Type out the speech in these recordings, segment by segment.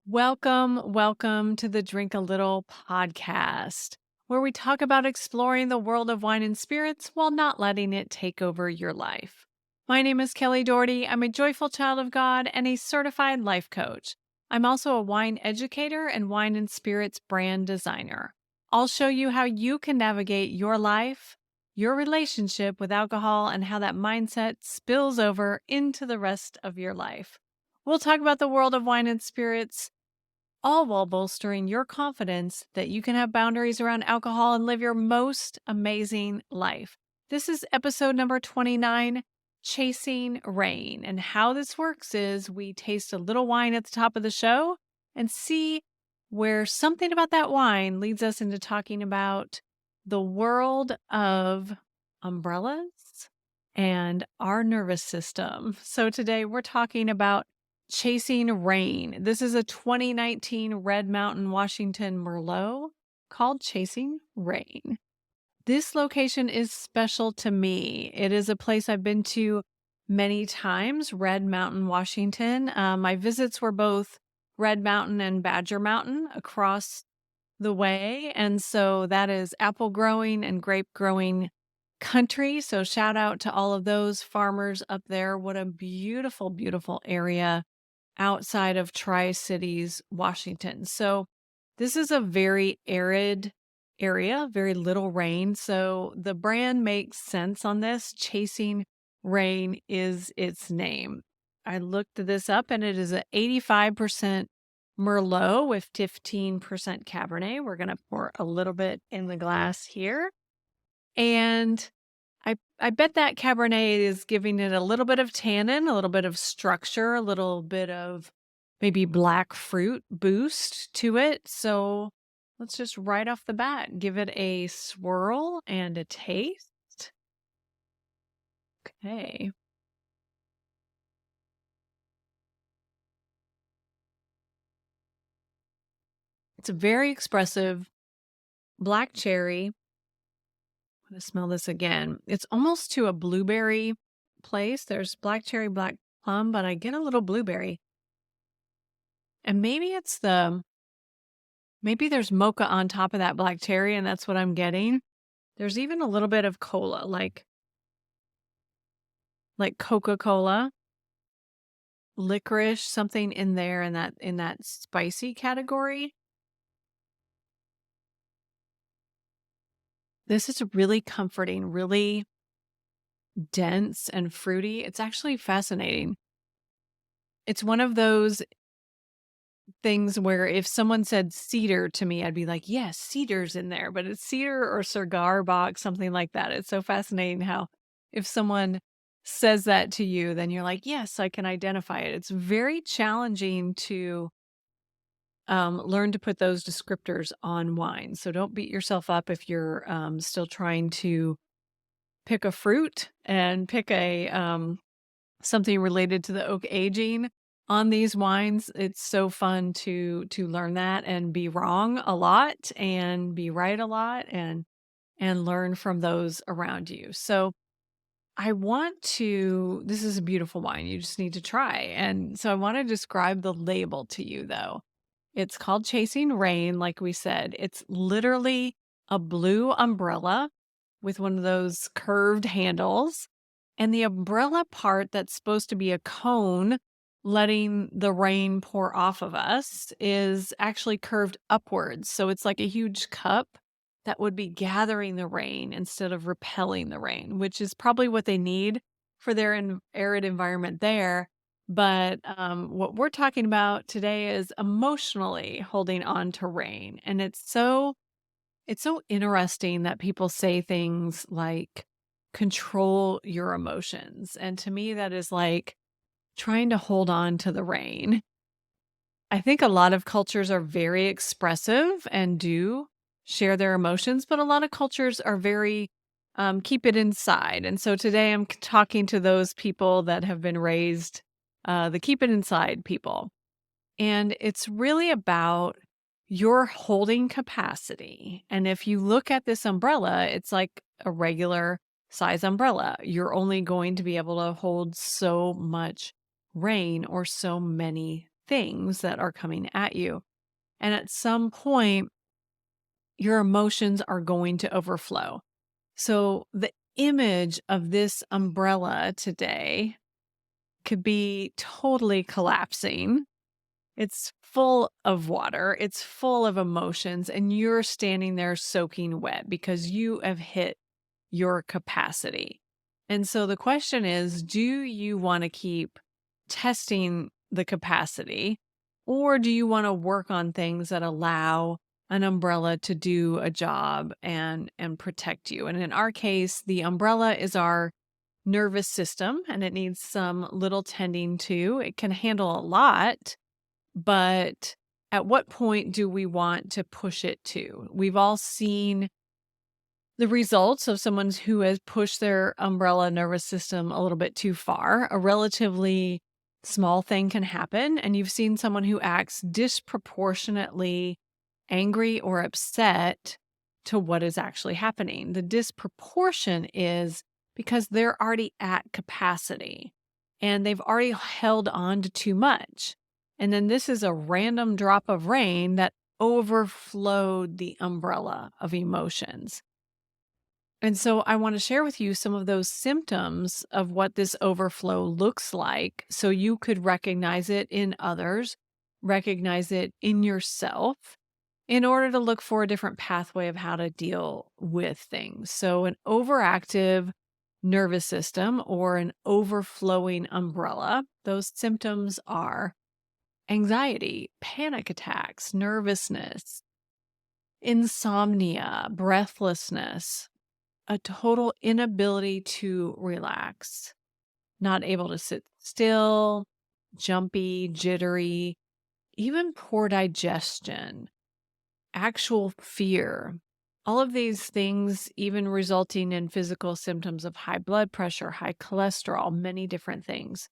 Welcome to the Drink a Little podcast, where we talk about exploring the world of wine and spirits while not letting it take over your life. My name is Kelly Doherty. I'm a joyful child of God and a certified life coach. I'm also a wine educator and wine and spirits brand designer. I'll show you how you can navigate your life, your relationship with alcohol, and how that mindset spills over into the rest of your life. We'll talk about the world of wine and spirits, all while bolstering your confidence that you can have boundaries around alcohol and live your most amazing life. This is episode number 29, Chasing Rain. And how this works is we taste a little wine at the top of the show and see where something about that wine leads us into talking about the world of umbrellas and our nervous system. So today we're talking about Chasing Rain. This is a 2019 Red Mountain Washington Merlot called Chasing Rain. This location is special to me. It is a place I've been to many times, Red Mountain, Washington. My visits were both Red Mountain and Badger Mountain across the way. And so that is apple growing and grape growing country. So shout out to all of those farmers up there. What a beautiful, beautiful area outside of Tri-Cities, Washington. So this is a very arid area, very little rain. So the brand makes sense on this. Chasing Rain is its name. I looked this up and it is an 85% Merlot with 15% Cabernet. We're going to pour a little bit in the glass here. And I bet that Cabernet is giving it a little bit of tannin, a little bit of structure, a little bit of maybe black fruit boost to it. So let's just right off the bat give it a swirl and a taste. Okay. It's a very expressive black cherry. I'm going to smell this again. It's almost to a blueberry place. There's black cherry, black plum, but I get a little blueberry. And maybe there's mocha on top of that black cherry, and that's what I'm getting. There's even a little bit of cola, like Coca-Cola, licorice, something in there in that spicy category. This is really comforting, really dense and fruity. It's actually fascinating. It's one of those things where if someone said cedar to me, I'd be like, yes, cedar's in there, but it's cedar or cigar box, something like that. It's so fascinating how if someone says that to you, then you're like, yes, I can identify it. It's very challenging to learn to put those descriptors on wine. So don't beat yourself up if you're still trying to pick a fruit and pick a something related to the oak aging on these wines. It's so fun to learn that and be wrong a lot and be right a lot and learn from those around you. So this is a beautiful wine. You just need to try. And so I want to describe the label to you though. It's called Chasing Rain, like we said. It's literally a blue umbrella with one of those curved handles. And the umbrella part that's supposed to be a cone letting the rain pour off of us is actually curved upwards. So it's like a huge cup that would be gathering the rain instead of repelling the rain, which is probably what they need for their arid environment there. But what we're talking about today is emotionally holding on to rain. And it's so interesting that people say things like control your emotions. And to me, that is like trying to hold on to the rain. I think a lot of cultures are very expressive and do share their emotions, but a lot of cultures are very keep it inside. And so today I'm talking to those people that have been raised the keep it inside people. And it's really about your holding capacity. And if you look at this umbrella, it's like a regular size umbrella. You're only going to be able to hold so much rain or so many things that are coming at you. And at some point, your emotions are going to overflow. So the image of this umbrella today could be totally collapsing. It's full of water, it's full of emotions, and you're standing there soaking wet because you have hit your capacity. And so the question is, do you want to keep testing the capacity, or do you want to work on things that allow an umbrella to do a job and protect you? And in our case, the umbrella is our nervous system, and it needs some little tending to. It can handle a lot, but at what point do we want to push it to? We've all seen the results of someone who has pushed their umbrella nervous system a little bit too far. A relatively small thing can happen, and you've seen someone who acts disproportionately angry or upset to what is actually happening. The disproportion is because they're already at capacity and they've already held on to too much. And then this is a random drop of rain that overflowed the umbrella of emotions. And so I want to share with you some of those symptoms of what this overflow looks like so you could recognize it in others, recognize it in yourself in order to look for a different pathway of how to deal with things. So an overactive nervous system or an overflowing umbrella, those symptoms are anxiety, panic attacks, nervousness, insomnia, breathlessness, a total inability to relax, not able to sit still, jumpy, jittery, even poor digestion, actual fear. All of these things, even resulting in physical symptoms of high blood pressure, high cholesterol, many different things.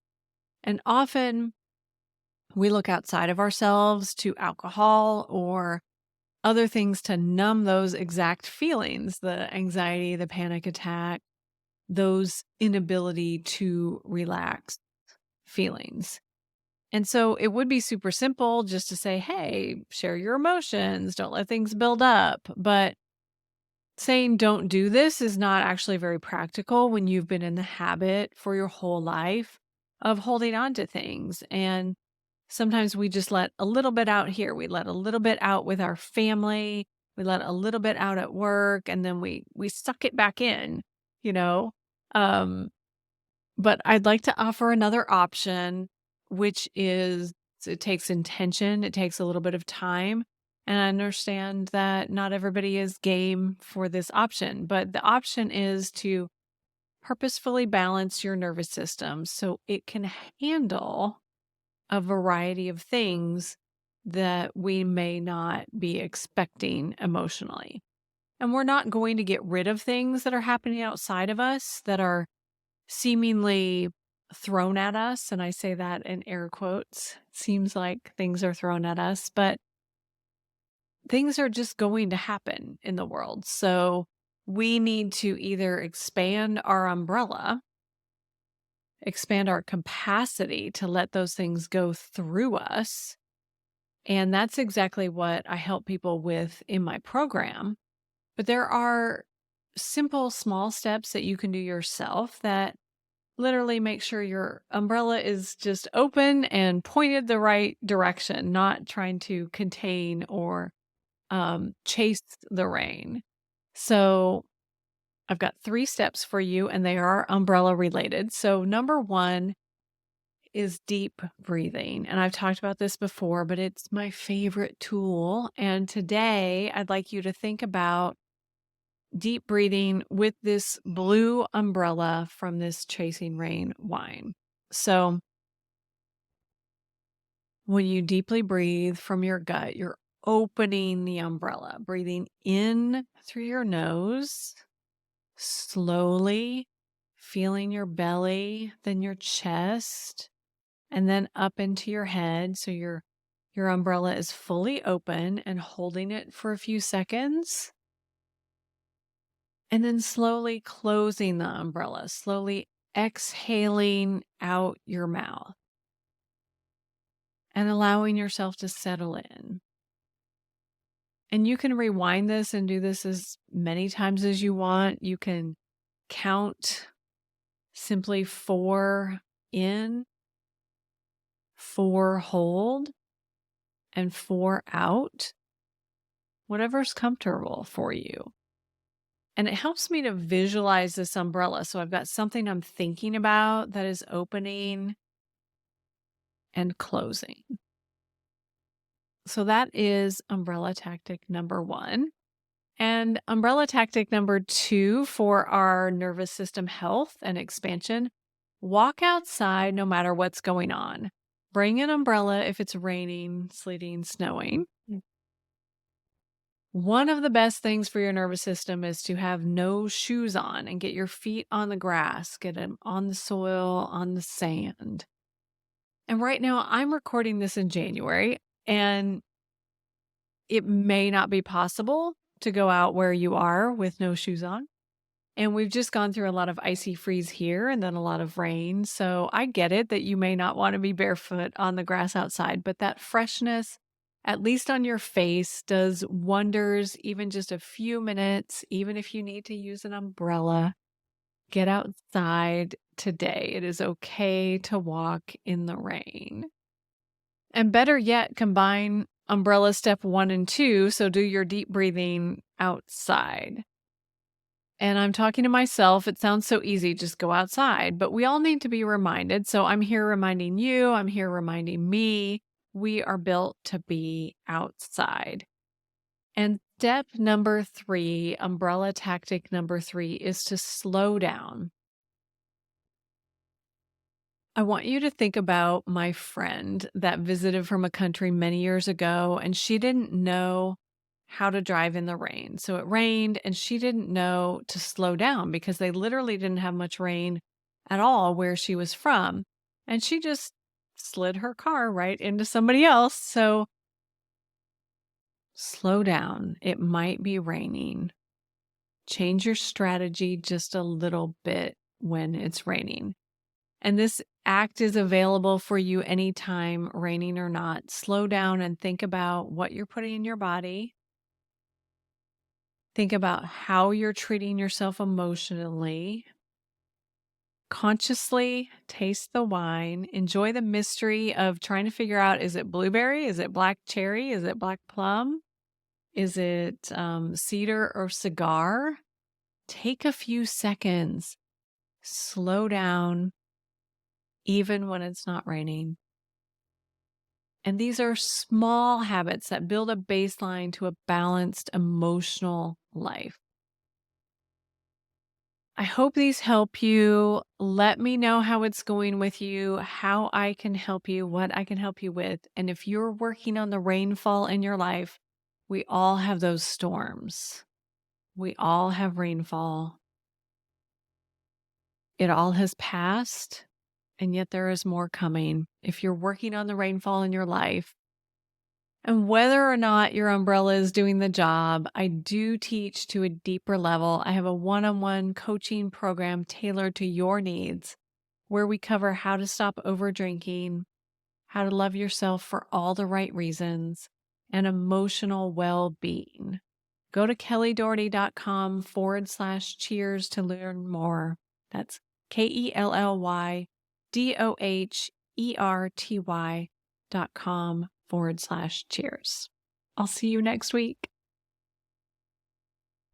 And often we look outside of ourselves to alcohol or other things to numb those exact feelings, the anxiety, the panic attack, those inability to relax feelings. And so it would be super simple just to say, hey, share your emotions, don't let things build up. But saying don't do this is not actually very practical when you've been in the habit for your whole life of holding on to things. And sometimes we just let a little bit out here. We let a little bit out with our family. We let a little bit out at work, and then we suck it back in, you know? Um, but I'd like to offer another option, which is it takes intention, it takes a little bit of time. And I understand that not everybody is game for this option, but the option is to purposefully balance your nervous system so it can handle a variety of things that we may not be expecting emotionally. And we're not going to get rid of things that are happening outside of us that are seemingly thrown at us. And I say that in air quotes. It seems like things are thrown at us, but things are just going to happen in the world. So we need to either expand our umbrella, expand our capacity to let those things go through us. And that's exactly what I help people with in my program. But there are simple, small steps that you can do yourself that literally make sure your umbrella is just open and pointed the right direction, not trying to contain or chase the rain. So I've got 3 steps for you, and they are umbrella related. So number 1 is deep breathing. And I've talked about this before, but it's my favorite tool. And today I'd like you to think about deep breathing with this blue umbrella from this Chasing Rain wine. So when you deeply breathe from your gut, you're opening the umbrella, breathing in through your nose, slowly feeling your belly, then your chest, and then up into your head. So your umbrella is fully open and holding it for a few seconds. And then slowly closing the umbrella, slowly exhaling out your mouth. and allowing yourself to settle in. And you can rewind this and do this as many times as you want. You can count simply 4 in, 4 hold, and 4 out, whatever's comfortable for you. And it helps me to visualize this umbrella. So I've got something I'm thinking about that is opening and closing. So that is umbrella tactic number 1. And umbrella tactic number 2 for our nervous system health and expansion: walk outside no matter what's going on. Bring an umbrella if it's raining, sleeting, snowing. One of the best things for your nervous system is to have no shoes on and get your feet on the grass, get them on the soil, on the sand. And right now I'm recording this in January, and it may not be possible to go out where you are with no shoes on. And we've just gone through a lot of icy freeze here and then a lot of rain. So I get it that you may not want to be barefoot on the grass outside, but that freshness, at least on your face, does wonders. Even just a few minutes, even if you need to use an umbrella, get outside today. It is okay to walk in the rain. And better yet, combine umbrella step 1 and 2. So do your deep breathing outside. And I'm talking to myself. It sounds so easy, just go outside, but we all need to be reminded. So I'm here reminding you, I'm here reminding me, we are built to be outside. And step number 3, umbrella tactic number 3, is to slow down. I want you to think about my friend that visited from a country many years ago, and she didn't know how to drive in the rain. So it rained, and she didn't know to slow down because they literally didn't have much rain at all where she was from. And she just slid her car right into somebody else. So slow down. It might be raining. Change your strategy just a little bit when it's raining. And this act is available for you anytime, raining or not. Slow down and think about what you're putting in your body. Think about how you're treating yourself emotionally. Consciously taste the wine. Enjoy the mystery of trying to figure out, is it blueberry? Is it black cherry? Is it black plum? Is it cedar or cigar? Take a few seconds. Slow down, even when it's not raining. And these are small habits that build a baseline to a balanced emotional life. I hope these help you. Let me know how it's going with you, how I can help you, what I can help you with. And if you're working on the rainfall in your life, we all have those storms. We all have rainfall. It all has passed, and yet there is more coming. If you're working on the rainfall in your life, and whether or not your umbrella is doing the job, I do teach to a deeper level. I have a one-on-one coaching program tailored to your needs, where we cover how to stop over drinking, how to love yourself for all the right reasons, and emotional well-being. Go to kellydoherty.com/cheers to learn more. That's KELLYDOHERTY.com/cheers. I'll see you next week.